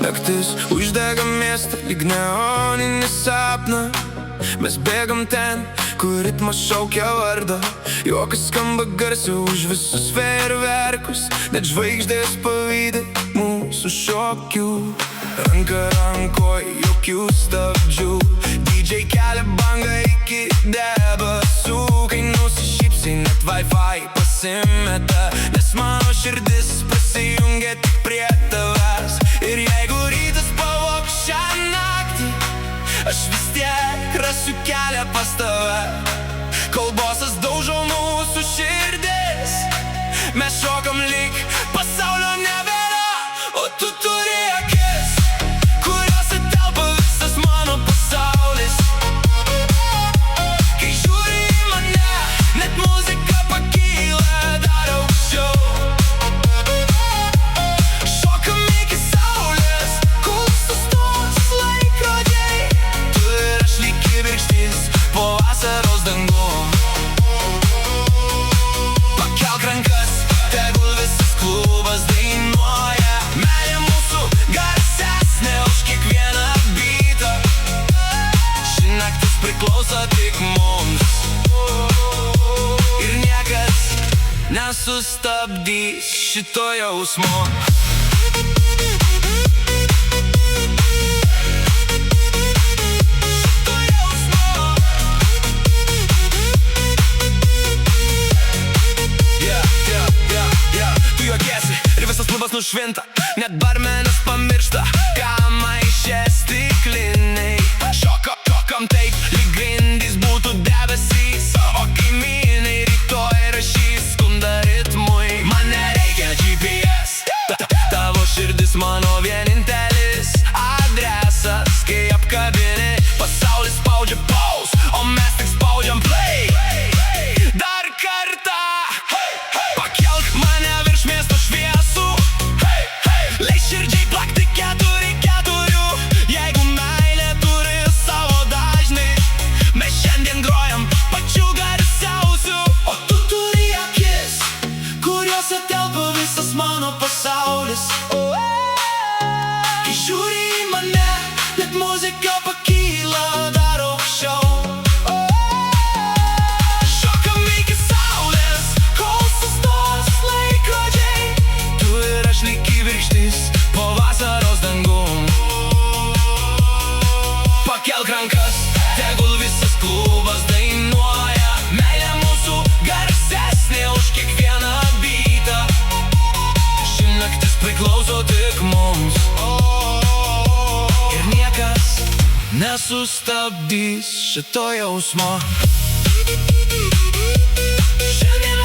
Naktis uždega miestą lyg neoninį sapną. Mes bėgam ten, kur ritmas šaukia vardą. Juokas skamba garsiau už visus fejerverkus. Net žvaigždės pavydi mūsų šokių. Ranka rankoj, jokių stabdžių. DJ kelia bangą iki debesų. Kai nusišypsai, net Wi-Fi pasimeta. Nes mano širdis prisijungia tik prie tavęs. Ir jeigu rytas pavogs šią naktį, aš vis tiek rasiu kelią pas tave. Kol bosas daužo mūsų širdis, mes šokam lyg pasaulio nebėra. O tu turi akis, kuriuose telpa visas mano pasaulis. Kai žiūri į mane, net muzika pakyla dar aukščiau. Šokam iki saulės, kol sustos laikrodžiai. Tu ir aš lyg kibirkštys po vasaros dangum. Pakelk rankas, tegul visas klubas dainuoja. Meilė mūsų garsesnė už kiekvieną beatą. Ši naktis priklauso tik mums. Ir niekas nesustabdys šito jausmo. Klubas nušvinta, net barmenas pamiršta, ką maišė stikliniai. Šokam taip, lyg grindys būtų debesys. O kaimynai rytoj rašys skundą ritmui. Man nereikia GPS, tavo širdis mano vienintelis adresas. Kai apkabini, pasaulis spaudžia pause, o mes tik spaudžiam play. Dar kartą pakelk mane virš miesto šviesų. Leis širdžiai plakti 4-4. Jeigu meilė turi savo dažnį, mes šiandien grojam pačių garsiausių. O tu turi akis, kuriuose telpa visas mano pasaulis. Kai žiūri į mane, net muzika pakyla dar aukščiau. Šokam iki saulės, kol sustos laikrodžiai. Tu ir aš lyg kibirkštys po vasaros dangum. Pakelk rankas, tegul visas klubas dainuoja. Meilė mūsų garsesnė už kiekvieną beatą. Ši naktis priklauso tik mums. Ir niekas nesustabdys šito jausmo. Šiandien